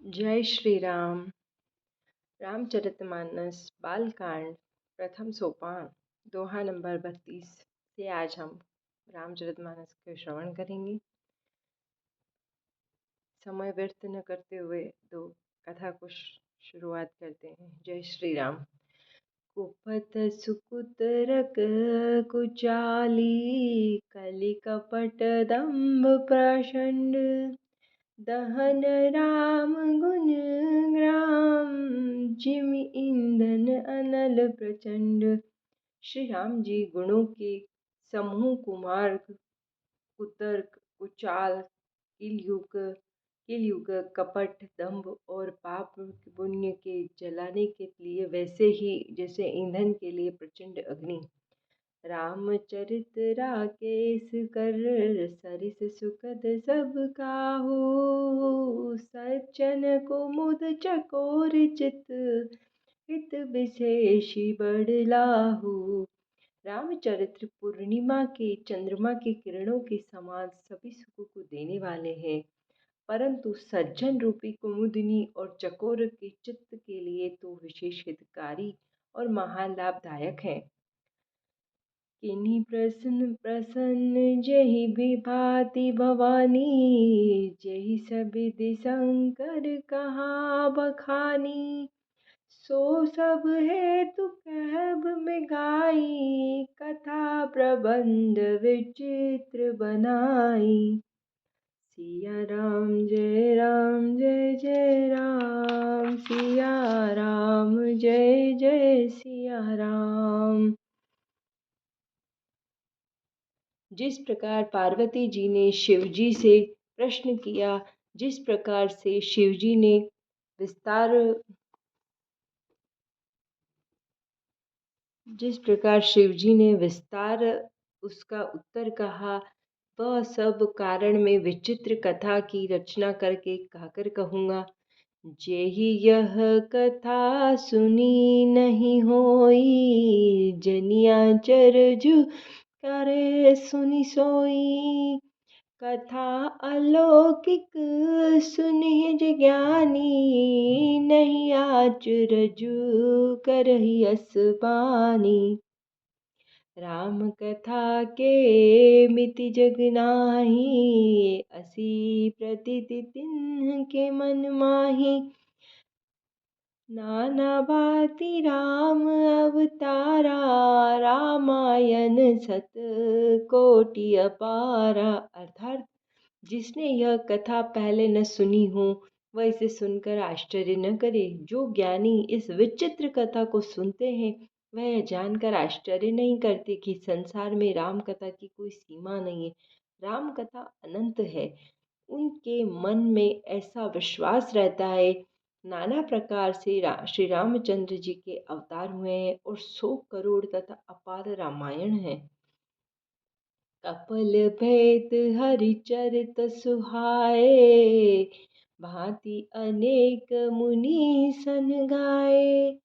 जय श्री राम। रामचरितमानस बालकांड प्रथम सोपान दोहा नंबर 32 से आज हम रामचरितमानस के श्रवण करेंगे। समय व्यर्थ न करते हुए दो कथा को शुरुआत करते हैं। जय श्री राम। कुपथ सुकुतरक कुचाली कलि कपट दंभ प्रचंड दहन राम गुण ग्राम जिमि ईंधन अनल प्रचंड। श्री राम जी गुणों के समूह कुमार्ग कुतर्क कुचाल किलयुग कपट दंभ और पाप पुण्य के जलाने के लिए वैसे ही जैसे ईंधन के लिए प्रचंड अग्नि। रामचरित राकेश कर सरिस सुखद सब काहू सज्जन कुमुद चकोर चित हित विशेषी बड़लाहू। रामचरित्र पूर्णिमा के चंद्रमा की किरणों के समान सभी सुखों को देने वाले हैं, परंतु सज्जन रूपी कुमुदिनी और चकोर के चित्त के लिए तो विशेष हितकारी और महान लाभदायक है। किन्हीं प्रसन्न प्रसन्न जहि विभाति भवानी जहि सबिधि शंकर कहा बखानी सो सब हेतु कहब में गाई कथा प्रबंध विचित्र बनाई। सिया राम जय जय राम सिया राम जय जय सिया राम। जिस प्रकार पार्वती जी ने शिवजी से प्रश्न किया, जिस प्रकार से शिवजी ने विस्तार उसका उत्तर कहा, वह सब कारण में विचित्र कथा की रचना करके कहकर कहूँगा। जेहि यह कथा सुनी नहीं होई जनिया चरजु करे सुनि सोई कथा अलौकिक सुनिज ज्ञानी नहीं आचरजु करहि असबानी। राम कथा के मिति जग नाही असी प्रतीति तिन्ह के मन माही नाना भांति राम अवतारा रामायण सत कोटि अपारा। अर्थात जिसने यह कथा पहले न सुनी हो वह इसे सुनकर आश्चर्य न करे। जो ज्ञानी इस विचित्र कथा को सुनते हैं वह यह जानकर आश्चर्य नहीं करते कि संसार में राम कथा की कोई सीमा नहीं है, राम कथा अनंत है। उनके मन में ऐसा विश्वास रहता है। नाना प्रकार से श्री रामचंद्र जी के अवतार हुए हैं और 100 करोड़ तथा अपार रामायण है। कपल भेद हरिचरित सुहाए भांति अनेक मुनि सन गाए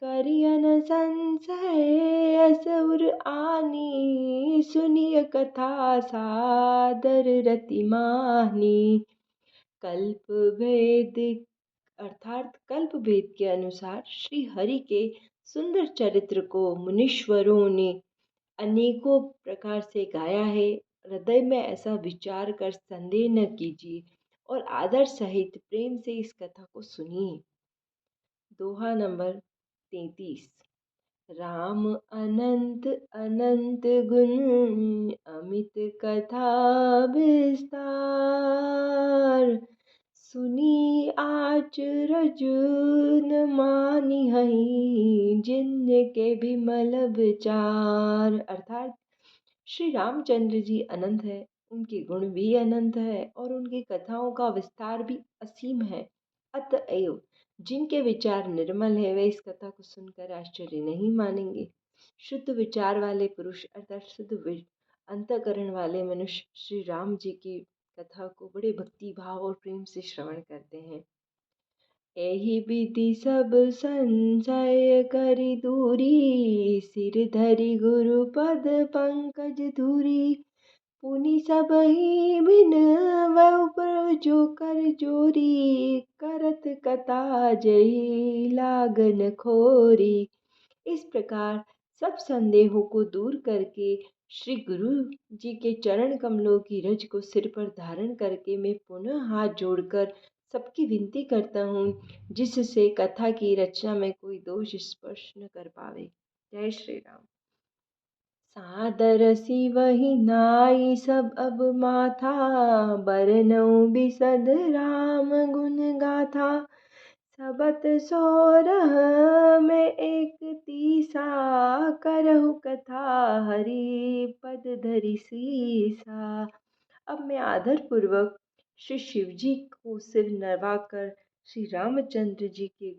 करियन संशय असुर आनी सुनिय कथा सादर रति मानी। कल्प भेद अर्थात कल्प भेद के अनुसार श्री हरि के सुंदर चरित्र को मुनीश्वरों ने अनेकों प्रकार से गाया है। हृदय में ऐसा विचार कर संदेह न कीजिए और आदर सहित प्रेम से इस कथा को सुनिए। दोहा नंबर 33। राम अनंत अनंत गुण अमित कथा विस्तार सुनी आचरज न मानी हई जिनके विमल विचार। अर्थात श्री रामचंद्र जी अनंत है, उनके गुण भी अनंत है और उनकी कथाओं का विस्तार भी असीम है। अतएव जिनके विचार निर्मल है वे इस कथा को सुनकर आश्चर्य नहीं मानेंगे। शुद्ध विचार वाले पुरुष अर्थात शुद्ध अंतःकरण वाले मनुष्य श्री राम जी की कथा को बड़े भक्ति भाव और प्रेम से श्रवण करते हैं। एहि विधि सब संशय करि दूरी सिर धरि गुरु पद पंकज धूरी पुनि सबहि बिन वहु प्रभु जो कर जोरी, करत कथा जही लागन खोरी। इस प्रकार सब संदेहों को दूर करके श्री गुरु जी के चरण कमलों की रज को सिर पर धारण करके मैं पुनः हाथ जोड़कर सबकी विनती करता हूँ, जिससे कथा की रचना में कोई दोष स्पर्श न कर पावे। जय श्री राम। सादरसी वही नाई सब अब माथा, बरनउँ बिसद राम गुण गाथा। सबत सोरह में एक तीसा, करहु कथा हरि पद धरि सीसा। अब मैं आदर पूर्वक श्री शिव जी को सिर नवाकर श्री रामचंद्र जी के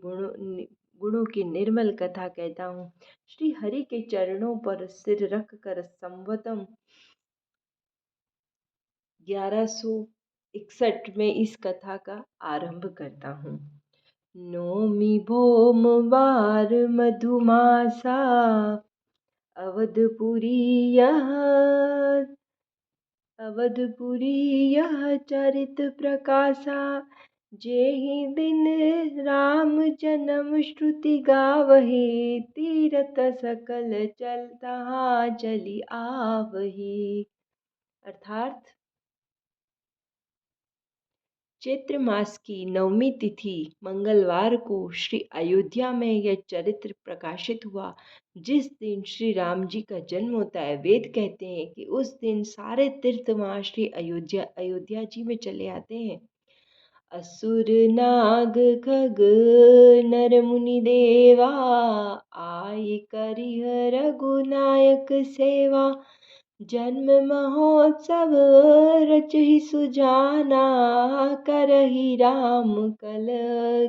गुणों की निर्मल कथा कहता हूँ। श्री हरि के चरणों पर सिर रख कर संवतम 1161 में इस कथा का आरंभ करता हूँ। नौमी भोमवार मधुमासा, अवधपुरी यह चरित प्रकाशा। जेहि दिन राम जन्म श्रुति गावही, तीरथ सकल चल तहाँ चली आवही। अर्थात चैत्र मास की नवमी तिथि मंगलवार को श्री अयोध्या में यह चरित्र प्रकाशित हुआ। जिस दिन श्री राम जी का जन्म होता है, वेद कहते हैं कि उस दिन सारे तीर्थ वहाँ श्री अयोध्या जी में चले आते हैं। असुर नाग खग नर मुनि देवा, आय करिह रघुनायक सेवा। जन्म महोत्सव रचहि सुजाना, करहि राम कल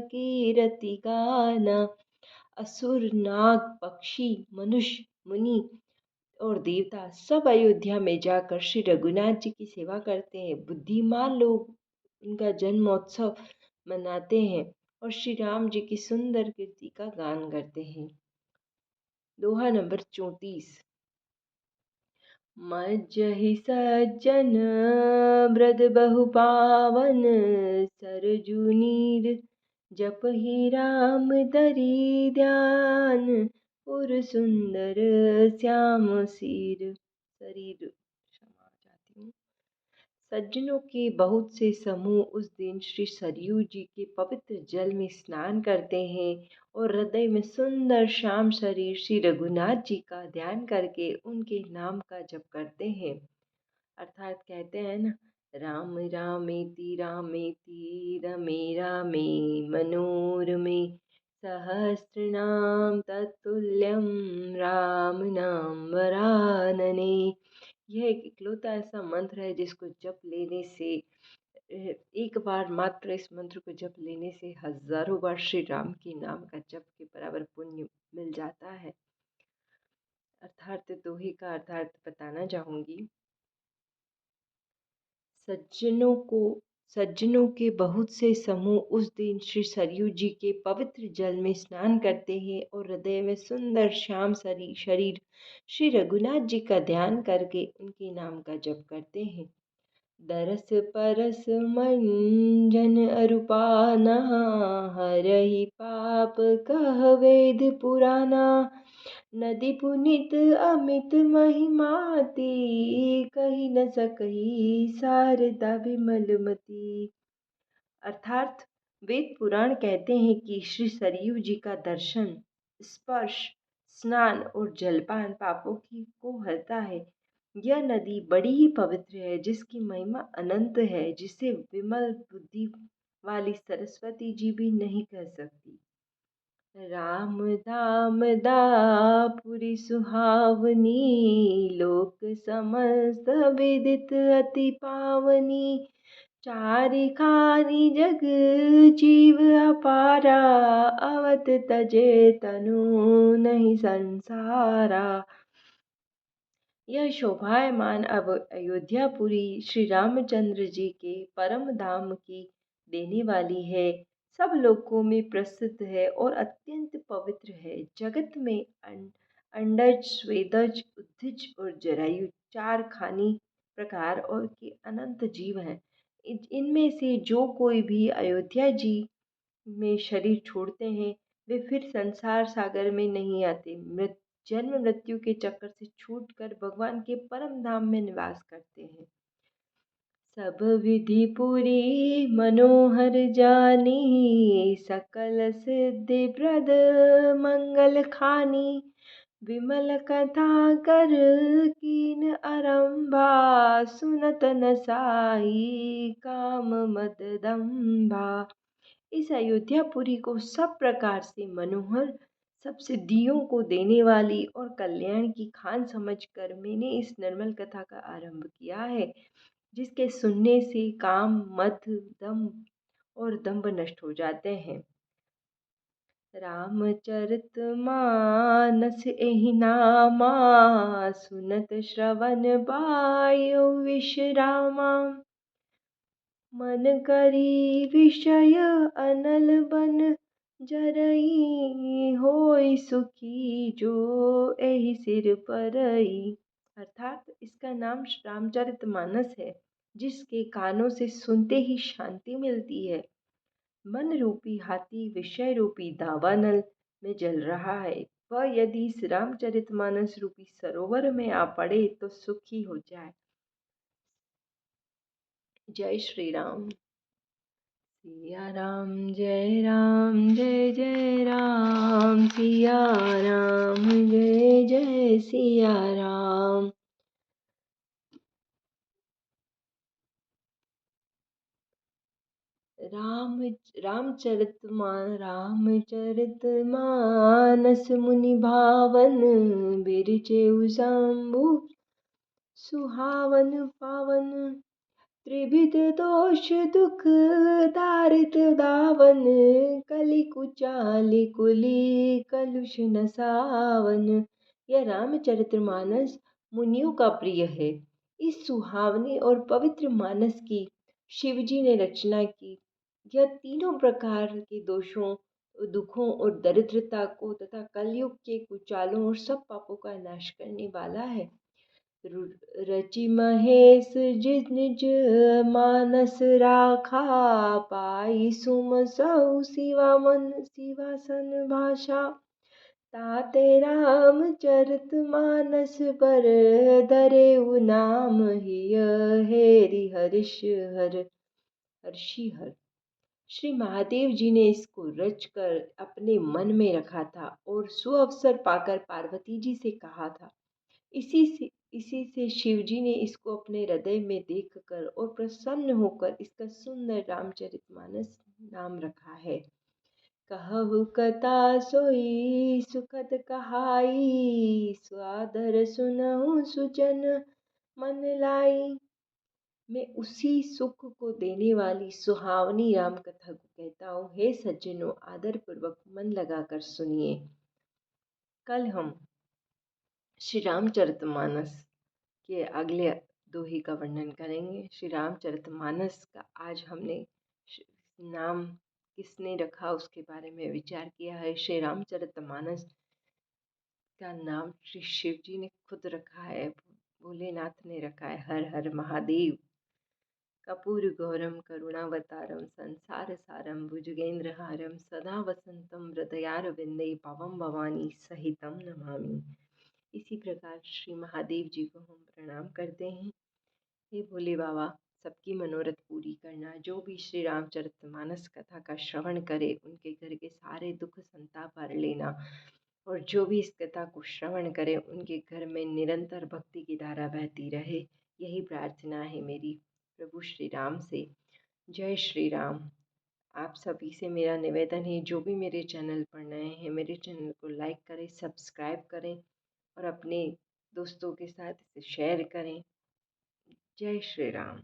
कीरति गाना। असुर नाग पक्षी मनुष्य मुनि और देवता सब अयोध्या में जाकर श्री रघुनाथ जी की सेवा करते हैं। बुद्धिमान लोग उनका जन्मोत्सव मनाते हैं और श्री राम जी की सुंदर कीर्ति का गान करते हैं। दोहा नंबर 34। मज्जहि सज्जन ब्रद बहु पावन, सरजू नीर जपहि राम दरि ध्यान। पुर सुंदर श्याम शरीर क्षमा चाहती हूँ। सज्जनों के बहुत से समूह उस दिन श्री सरयू जी के पवित्र जल में स्नान करते हैं और हृदय में सुंदर श्याम शरीर श्री रघुनाथ जी का ध्यान करके उनके नाम का जप करते हैं। अर्थात कहते हैं ना, राम रामेति रमे रामे मनोरमे, सहस्रनाम तत्तुल्यम राम नाम वरानने। यह एक इकलौता ऐसा मंत्र है जिसको जप लेने से एक बार मात्र इस मंत्र को जप लेने से हजारों बार श्री राम के नाम का जप के बराबर पुण्य मिल जाता है। अर्थात दोहे का अर्थात बताना चाहूंगी। सज्जनों के बहुत से समूह उस दिन श्री सरयू जी के पवित्र जल में स्नान करते हैं और हृदय में सुंदर श्याम शरीर श्री रघुनाथ जी का ध्यान करके उनके नाम का जप करते हैं। दरस परस मंजन अरुपाना, हरहि पाप कह वेद पुराना। नदी पुनित अमित महिमाती, कही न सकही शारदा विमलमती। अर्थात वेद पुराण कहते हैं कि श्री सरयू जी का दर्शन, स्पर्श, स्नान और जलपान पापों को हरता है। यह नदी बड़ी ही पवित्र है, जिसकी महिमा अनंत है, जिसे विमल बुद्धि वाली सरस्वती जी भी नहीं कह सकती। राम धाम दापुरी सुहावनी, लोक समस्त विदित अति पावनी। चारि खानी जग जीव अपारा, अवत तजे तनु नहीं संसारा। यह शोभायमान अब अयोध्यापुरी श्री रामचंद्र जी के परम धाम की देने वाली है। सब लोकों में प्रसिद्ध है और अत्यंत पवित्र है। जगत में अंडज, स्वेदज, उद्भिज और जरायु 4 खानी प्रकार और के अनंत जीव हैं। इनमें से जो कोई भी अयोध्या जी में शरीर छोड़ते हैं वे फिर संसार सागर में नहीं आते, जन्म मृत्यु के चक्कर से छूटकर भगवान के परम धाम में निवास करते हैं। सब विधि पूरी मनोहर जानी, सकल सिद्धि प्रद मंगल खानी, विमल कथा कर कीन आरंभा, सुनत न साई काम मद दंभा। इस अयोध्यापुरी को सब प्रकार से मनोहर, सब सिद्धियों को देने वाली और कल्याण की खान समझकर मैंने इस निर्मल कथा का आरंभ किया है, जिसके सुनने से काम, मद, दम और दंभ नष्ट हो जाते हैं। रामचरितमानस एहि नामा, सुनत श्रवण बायो विश्रामा, मन करी विषय अनल बन जरई, होय सुखी जो एहि सिर परई। अर्थात इसका नाम रामचरितमानस है, जिसके कानों से सुनते ही शांति मिलती है। मन रूपी हाथी विषय रूपी दावानल में जल रहा है, वह यदि इस रामचरितमानस रूपी सरोवर में आ पड़े तो सुखी हो जाए। जय श्री राम। सिया राम जय जय राम, सिया राम जय सिया राम। रामचरितमानस मुनि भावन, बिरचेउ शंभु सुहावन पावन, त्रिविध दोष दुख दारित दावन, कलि कुचाली कुली कलुष नसावन। यह रामचरितमानस मुनियों का प्रिय है। इस सुहावने और पवित्र मानस की शिवजी ने रचना की। यह तीनों प्रकार के दोषों, दुखों और दरिद्रता को तथा कलयुग के कुचालों और सब पापों का नाश करने वाला है। रचि महेश जिस निज मानस राखा, पाई सुम सहु शिवा मन शिवासन भाषा, ताते रामचरित मानस पर धरेउ नाम, हिय हेरि हर्षि हर। श्री महादेव जी ने इसको रचकर अपने मन में रखा था और सुअवसर पाकर पार्वती जी से कहा था। इसी से शिव जी ने इसको अपने हृदय में देखकर और प्रसन्न होकर इसका सुंदर रामचरितमानस नाम रखा है। कहु कथा सोई सुखद कहाई, स्वादर सुनहु सुजन मन लाई। मैं उसी सुख को देने वाली सुहावनी राम कथा को कहता हूँ। हे सज्जनों, आदर पूर्वक मन लगाकर सुनिए। कल हम श्री रामचरितमानस के अगले दोहे का वर्णन करेंगे। श्री रामचरितमानस का आज हमने नाम किसने रखा उसके बारे में विचार किया है। श्री रामचरितमानस का नाम श्री शिव जी ने खुद रखा है, भोलेनाथ ने रखा है। हर हर महादेव। कपूर गौरम करुणावतारम संसार सारम भुजगेंद्रहारम सदा वसंतम हृदयारविंदे पवम भवानी सहितम नमामि। इसी प्रकार श्री महादेव जी को हम प्रणाम करते हैं। हे भोले बाबा, सबकी मनोरथ पूरी करना। जो भी श्री रामचरितमानस कथा का श्रवण करे उनके घर के सारे दुख संताप हर लेना, और जो भी इस कथा को श्रवण करे उनके घर में निरंतर भक्ति की धारा बहती रहे। यही प्रार्थना है मेरी प्रभु श्री राम से। जय श्री राम। आप सभी से मेरा निवेदन है, जो भी मेरे चैनल पर नए हैं मेरे चैनल को लाइक करें, सब्सक्राइब करें और अपने दोस्तों के साथ इसे शेयर करें। जय श्री राम।